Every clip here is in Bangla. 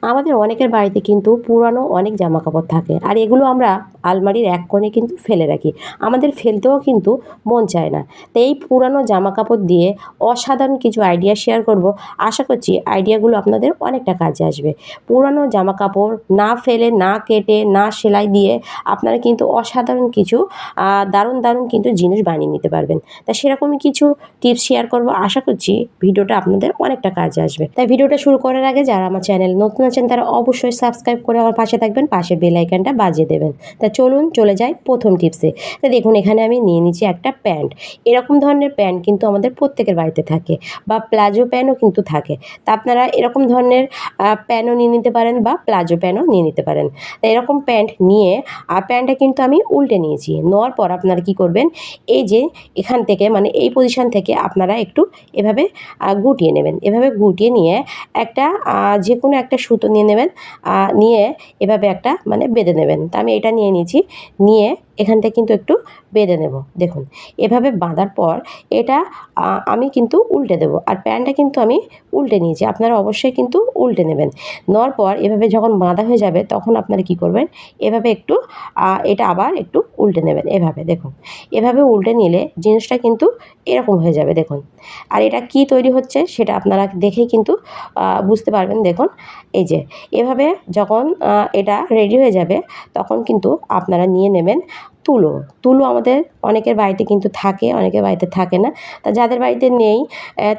আমাদের অনেকের বাড়িতে কিন্তু পুরানো অনেক জামাকাপড় থাকে আর এগুলো আমরা আলমারির এক কোণে কিন্তু ফেলে রাখি। আমাদের ফেলতেও কিন্তু মন চায় না। তো এই পুরানো জামাকাপড় দিয়ে অসাধারণ কিছু আইডিয়া শেয়ার করব। আশা করছি আইডিয়াগুলো আপনাদের অনেকটা কাজে আসবে। পুরানো জামাকাপড় না ফেলে, না কেটে, না সেলাই দিয়ে আপনারা কিন্তু অসাধারণ কিছু দারুণ দারুণ কিন্তু জিনিস বানিয়ে নিতে পারবেন। তা সেরকমই কিছু টিপস শেয়ার করব। আশা করছি ভিডিওটা আপনাদের অনেকটা কাজে আসবে। তাই ভিডিওটা শুরু করার আগে যারা আমার চ্যানেল নতুন আছেন তারা অবশ্যই সাবস্ক্রাইব করে আমার পাশে থাকবেন, পাশে বেল আইকনটা বাজিয়ে দেবেন। তা চলুন চলে যাই প্রথম টিপসে। তা দেখুন এখানে আমি নিয়ে নিচ্ছি একটা প্যান্ট। এরকম ধরনের প্যান্ট কিন্তু আমাদের প্রত্যেকের বাড়িতে থাকে বা প্লাজো প্যান্টও কিন্তু থাকে। তা আপনারা এরকম ধরনের প্যান্টও নিয়ে নিতে পারেন বা প্লাজো প্যান্টও নিয়ে নিতে পারেন। তা এরকম প্যান্ট নিয়ে প্যান্টটা কিন্তু আমি উল্টে নিয়েছি। নেওয়ার পর আপনারা কী করবেন, এই যে এখান থেকে মানে এই পজিশন থেকে আপনারা একটু এভাবে গুটিয়ে নেবেন। এভাবে গুটিয়ে নিয়ে একটা যে কোনো একটা সুতো নিয়ে নেবেন। নিয়ে এভাবে একটা মানে বেঁধে নেবেন। তা আমি এটা নিয়ে নিয়েছি। নিয়ে এখান থেকে কিন্তু একটু বেঁধে নেব। দেখুন এভাবে বাঁধার পর এটা আমি কিন্তু উল্টে দেবো। আর প্যান্টটা কিন্তু আমি উল্টে নিয়েছি। আপনারা অবশ্যই কিন্তু উল্টে নেবেন। নেওয়ার পর এভাবে যখন বাঁধা হয়ে যাবে তখন আপনারা কী করবেন, এভাবে একটু এটা আবার একটু উল্টে নেবেন। এভাবে দেখুন, এভাবে উল্টে নিলে জিনিসটা কিন্তু এরকম হয়ে যাবে দেখুন। আর এটা কি তৈরি হচ্ছে সেটা আপনারা দেখেই কিন্তু বুঝতে পারবেন। দেখুন এই যে এভাবে যখন এটা রেডি হয়ে যাবে তখন কিন্তু আপনারা নিয়ে নেবেন তুলো। তুলো আমাদের অনেকের বাড়িতে কিন্তু থাকে, অনেকের বাড়িতে থাকে না। তা যাদের বাড়িতে নেই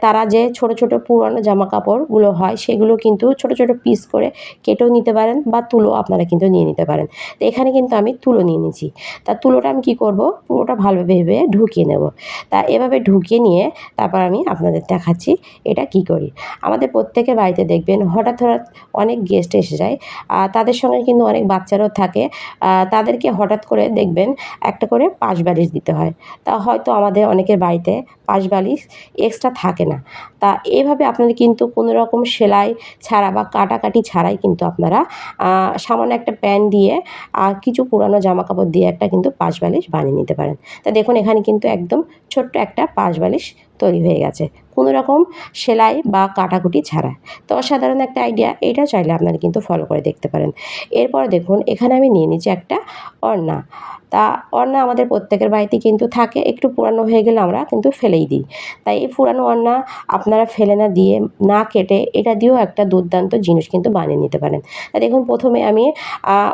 তারা যে ছোট ছোট পুরনো জামাকাপড়গুলো হয় সেগুলো কিন্তু ছোট ছোট পিস করে কেটেও নিতে পারেন বা তুলো আপনারা কিন্তু নিয়ে নিতে পারেন। তো এখানে কিন্তু আমি তুলো নিয়ে নিয়েছি। তা তুলোটা আমি কী করব, পুরোটা ভালোভাবে ঢুকিয়ে নেব। তা এভাবে ঢুকিয়ে নিয়ে তারপর আমি আপনাদের দেখাচ্ছি এটা কী করি। আমাদের প্রত্যেকের বাড়িতে দেখবেন হঠাৎ হঠাৎ অনেক গেস্ট এসে যায়। তাদের সঙ্গে কিন্তু অনেক বাচ্চারাও থাকে। তাদেরকে হঠাৎ করে দেখবেন একটা করে পাশ বালিশ দিতে হয়। তা হয়তো আমাদের অনেকের বাড়িতে পাশ বালিশ এক্সট্রা থাকে না। তা এভাবে আপনারা কিন্তু কোনো রকম সেলাই ছাড়া বা কাটাকাটি ছাড়াই কিন্তু আপনারা সামান্য একটা প্যান দিয়ে কিছু পুরানো জামাকাপড় দিয়ে একটা কিন্তু পাশ বালিশ বানিয়ে নিতে পারেন। তা দেখুন এখানে কিন্তু একদম ছোট্ট একটা পাশ বালিশ তৈরি হয়ে গেছে, কোনো রকম সেলাই বা কাটাকুটি ছাড়া। তো অসাধারণ একটা আইডিয়া, এইটাও চাইলে আপনারা কিন্তু ফলো করে দেখতে পারেন। এরপর দেখুন এখানে আমি নিয়ে নিচ্ছি একটা ওড়না। তা ওড়না আমাদের প্রত্যেকের বাড়িতেই কিন্তু থাকে, একটু পুরানো হয়ে গেলে আমরা কিন্তু ফেলেই দিই। তাই এই পুরানো ওড়না আপনারা ফেলে না দিয়ে, না কেটে এটা দিয়েও একটা দুর্দান্ত জিনিস কিন্তু বানিয়ে নিতে পারেন। তা দেখুন প্রথমে আমি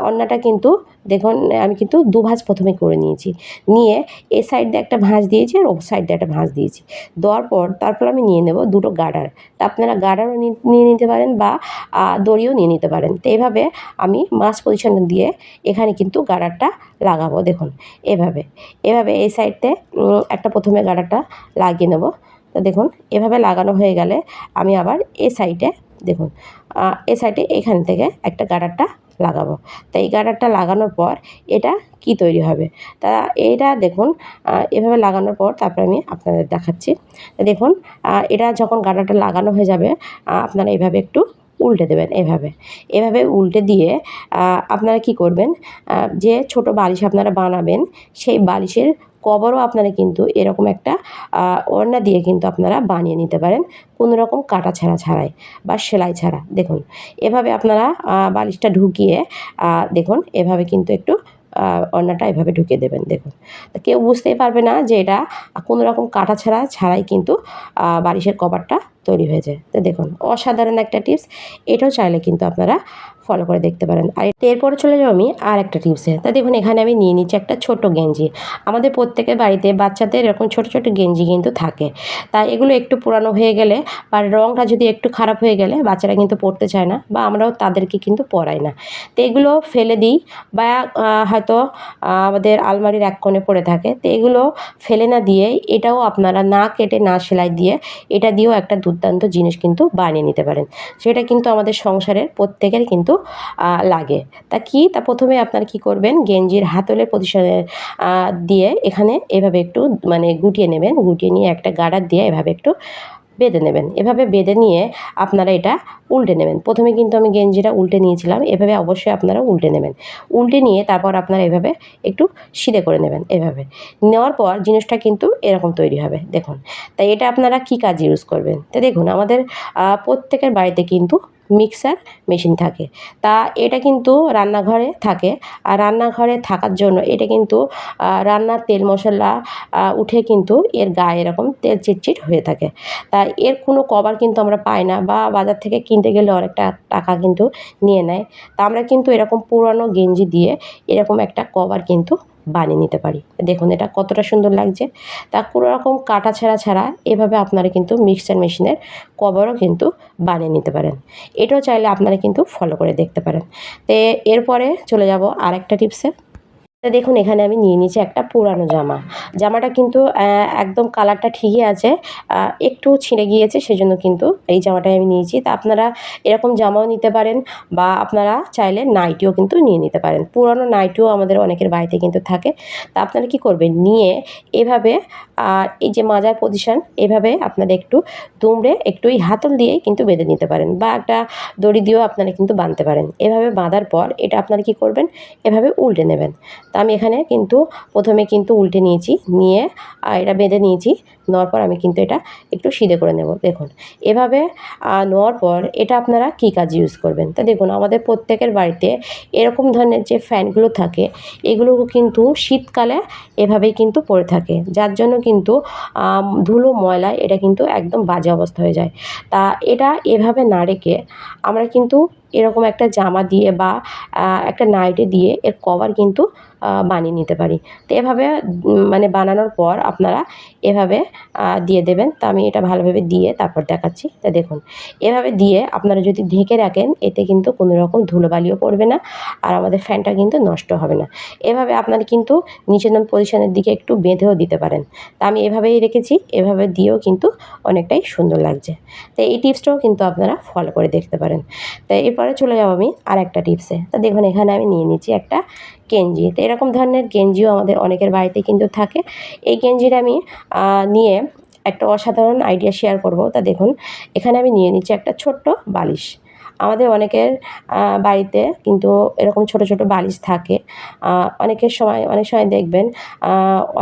ওড়নাটা কিন্তু দেখুন আমি কিন্তু দুভাঁজ প্রথমে করে নিয়েছি। নিয়ে এ সাইড দিয়ে একটা ভাঁজ দিয়েছি আর ও সাইড দিয়ে একটা ভাঁজ দিয়েছি। দেওয়ার পর তারপর আমি নিয়ে নেব দুটো গার্ডার। তা আপনারা গার্ডারও নিয়ে নিতে পারেন বা দড়িও নিয়ে নিতে পারেন। তো এভাবে আমি মাঝ পজিশনে দিয়ে এখানে কিন্তু গার্ডারটা লাগাবো দেখুন এভাবে। এভাবে এই সাইডে একটা প্রথমে গার্ডারটা লাগিয়ে নেব। তো দেখুন এভাবে লাগানো হয়ে গেলে আমি আবার এ সাইডে দেখুন এ সাইডে এখান থেকে একটা গার্ডারটা লাগাবো। তো এই গার্ডারটা লাগানোর পর এটা কি তৈরি হবে। তা এইটা দেখুন এভাবে লাগানোর পর তারপরে আমি আপনাদের দেখাচ্ছি। দেখুন এটা যখন গার্ডারটা লাগানো হয়ে যাবে আপনারা এভাবে একটু উল্টে দেবেন এভাবে। এভাবে উল্টে দিয়ে আপনারা কি করবেন, যে ছোট বালিশ আপনারা বানাবেন সেই বালিশের কভারও আপনারা কিন্তু এরকম একটা ওড়না দিয়ে কিন্তু আপনারা বানিয়ে নিতে পারেন, কোনো রকম কাটা ছেঁড়া ছাড়াই বা সেলাই ছাড়া। দেখুন এভাবে আপনারা বালিশটা ঢুকিয়ে দেখুন এভাবে কিন্তু একটু ওড়নাটা এভাবে ঢুকিয়ে দেবেন দেখুন। তো কেউ বুঝতেই পারবে না যে এটা কোনো রকম কাটা ছেঁড়া ছাড়াই কিন্তু বালিশের কভারটা তৈরি হয়ে যায়। তো দেখুন অসাধারণ একটা টিপস, এটাও চাইলে কিন্তু আপনারা ফলো করে দেখতে পারেন। আর এরপরে চলে যাবো আমি আর একটা টিপসে। তা দেখুন এখানে আমি নিয়ে নিচ্ছি একটা ছোট গেঞ্জি। আমাদের প্রত্যেকের বাড়িতে বাচ্চাদের এরকম ছোট ছোট গেঞ্জি কিন্তু থাকে। তাই এগুলো একটু পুরানো হয়ে গেলে বা রঙটা যদি একটু খারাপ হয়ে গেলে বাচ্চারা কিন্তু পরতে চায় না বা আমরাও তাদেরকে কিন্তু পরাই না। তো এগুলো ফেলে দিই বা হয়তো আমাদের আলমারির এক কোণে পড়ে থাকে। তো এগুলো ফেলে না দিয়ে এটাও আপনারা না কেটে না সেলাই দিয়ে এটা দিয়েও একটা দুর্দান্ত জিনিস কিন্তু বানিয়ে নিতে পারেন। সেটা কিন্তু আমাদের সংসারের প্রত্যেকের কিন্তু লাগে। তা প্রথমে আপনারা কী করবেন, গেঞ্জির হাতলের পজিশনে দিয়ে এখানে এভাবে একটু মানে গুটিয়ে নেবেন। গুটিয়ে নিয়ে একটা গার্ডার দিয়ে এভাবে একটু বেঁধে নেবেন। এভাবে বেঁধে নিয়ে আপনারা এটা উল্টে নেবেন। প্রথমে কিন্তু আমি গেঞ্জিটা উল্টে নিয়েছিলাম, এভাবে অবশ্যই আপনারা উল্টে নেবেন। উল্টে নিয়ে তারপর আপনারা এভাবে একটু সিধে করে নেবেন এভাবে। নেওয়ার পর জিনিসটা কিন্তু এরকম তৈরি হবে দেখুন। তাই এটা আপনারা কী কাজে ইউজ করবেন। তো দেখুন আমাদের প্রত্যেকের বাড়িতে কিন্তু মিক্সার মেশিন থাকে। তা এটা কিন্তু রান্নাঘরে থাকে, আর রান্নাঘরে থাকার জন্য এটা কিন্তু রান্নার তেল মশলা উঠে কিন্তু এর গায়ে এরকম তেল চিটচিট হয়ে থাকে। তা এর কোনো কভার কিন্তু আমরা পাই না, বা বাজার থেকে কিনতে গেলে অনেকটা টাকা কিন্তু নিয়ে নেয়। তা আমরা কিন্তু এরকম পুরানো গেঞ্জি দিয়ে এরকম একটা কভার কিন্তু বানিয়ে নিতে পারি। দেখুন এটা কতটা সুন্দর লাগছে। তা কোনো রকম কাটা ছেঁড়া ছাড়া এভাবে আপনারা কিন্তু মিক্সচার মেশিনের কভারও কিন্তু বানিয়ে নিতে পারেন। এটাও চাইলে আপনারা কিন্তু ফলো করে দেখতে পারেন। তো এরপরে চলে যাব আরেকটা টিপসে। তা দেখুন এখানে আমি নিয়ে নিয়েছি একটা পুরানো জামা। জামাটা কিন্তু একদম কালারটা ঠিকই আছে, একটু ছিঁড়ে গিয়েছে, সেজন্য কিন্তু এই জামাটাই আমি নিয়েছি। তা আপনারা এরকম জামাও নিতে পারেন, বা আপনারা চাইলে নাইটিও কিন্তু নিয়ে নিতে পারেন। পুরানো নাইটিও আমাদের অনেকের বাড়িতে কিন্তু থাকে। তা আপনারা কী করবেন, নিয়ে এভাবে এই যে মাজার পজিশন, এভাবে আপনারা একটু দুমড়ে একটু এই হাতল দিয়েই কিন্তু বেঁধে নিতে পারেন, বা একটা দড়ি দিয়েও আপনারা কিন্তু বাঁধতে পারেন। এভাবে বাঁধার পর এটা আপনারা কী করবেন, এভাবে উল্টে নেবেন। তা আমি এখানে কিন্তু প্রথমে কিন্তু উল্টে নিয়েছি, নিয়ে এটা বেঁধে নিয়েছি। নেওয়ার পর আমি কিন্তু এটা একটু সিধে করে নেব। দেখুন এভাবে নেওয়ার পর এটা আপনারা কী কাজে ইউজ করবেন। তা দেখুন আমাদের প্রত্যেকের বাড়িতে এরকম ধরনের যে ফ্যানগুলো থাকে, এগুলো কিন্তু শীতকালে এভাবেই কিন্তু পড়ে থাকে, যার জন্য কিন্তু ধুলো ময়লা এটা কিন্তু একদম বাজে অবস্থা হয়ে যায়। তা এটা এভাবে না রেখে আমরা কিন্তু এরকম একটা জামা দিয়ে, বা একটা নাইটি দিয়ে এর কভার কিন্তু বানিয়ে নিতে পারি। তো এভাবে মানে বানানোর পর আপনারা এভাবে দিয়ে দেবেন। তো আমি এটা ভালোভাবে দিয়ে তারপর দেখাচ্ছি। তা দেখুন এভাবে দিয়ে আপনারা যদি ঢেকে রাখেন, এতে কিন্তু কোনো রকম ধুলোবালিও পড়বে না, আর আমাদের ফ্যানটা কিন্তু নষ্ট হবে না। এভাবে আপনারা কিন্তু নিচের পজিশনের দিকে একটু বেঁধেও দিতে পারেন। তা আমি এভাবেই রেখেছি, এভাবে দিয়েও কিন্তু অনেকটাই সুন্দর লাগছে। তো এই টিপসটাও কিন্তু আপনারা ফলো করে দেখতে পারেন। তো এরপরে চলে যাব আমি আরেকটা টিপসে। তো দেখুন এখানে আমি নিয়ে নিচ্ছি একটা গেঞ্জি। তো এরকম ধরনের গেঞ্জিও আমাদের অনেকের বাড়িতে কিন্তু থাকে। এই গেঞ্জিটা আমি নিয়ে একটা অসাধারণ আইডিয়া শেয়ার করব। তা দেখুন এখানে আমি নিয়ে নিচ্ছি একটা ছোট্ট বালিশ। আমাদের অনেকের বাড়িতে কিন্তু এরকম ছোট ছোট বালিশ থাকে। অনেক সময় দেখবেন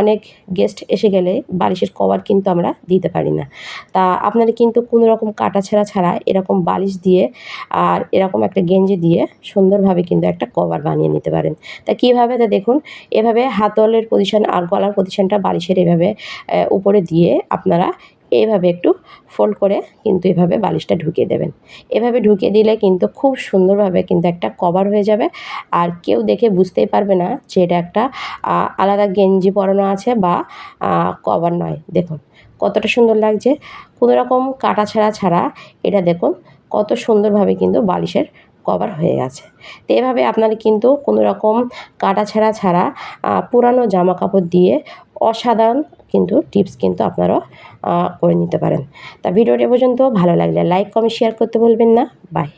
অনেক গেস্ট এসে গেলে বালিশের কভার কিন্তু আমরা দিতে পারি না। তা আপনারা কিন্তু কোনো রকম কাটাছেঁড়া ছাড়া এরকম বালিশ দিয়ে আর এরকম একটা গেঞ্জি দিয়ে সুন্দরভাবে কিন্তু একটা কভার বানিয়ে নিতে পারেন। তা কীভাবে, তা দেখুন এভাবে হাতলের পজিশন আর গলার পজিশনটা বালিশের এভাবে উপরে দিয়ে আপনারা এইভাবে একটু ফোল্ড করে কিন্তু এভাবে বালিশটা ঢুকিয়ে দেবেন। এভাবে ঢুকিয়ে দিলে কিন্তু খুব সুন্দরভাবে কিন্তু একটা কভার হয়ে যাবে, আর কেউ দেখে বুঝতেই পারবে না যে এটা একটা আলাদা গেঞ্জি পরানো আছে বা কভার নয়। দেখুন কতটা সুন্দর লাগছে, কোনো রকম কাটাছেঁড়া ছাড়া এটা দেখুন কত সুন্দরভাবে কিন্তু বালিশের কভার হয়ে গেছে। তো এভাবে আপনারা কিন্তু কোনো রকম কাটাছেঁড়া ছাড়া পুরানো জামা কাপড় দিয়ে অসাধারণ কিন্তু টিপস কিন্তু আপনারাও করে নিতে পারেন। তা ভিডিওটি পর্যন্ত ভালো লাগলে লাইক কমেন্ট শেয়ার করতে ভুলবেন না। বাই।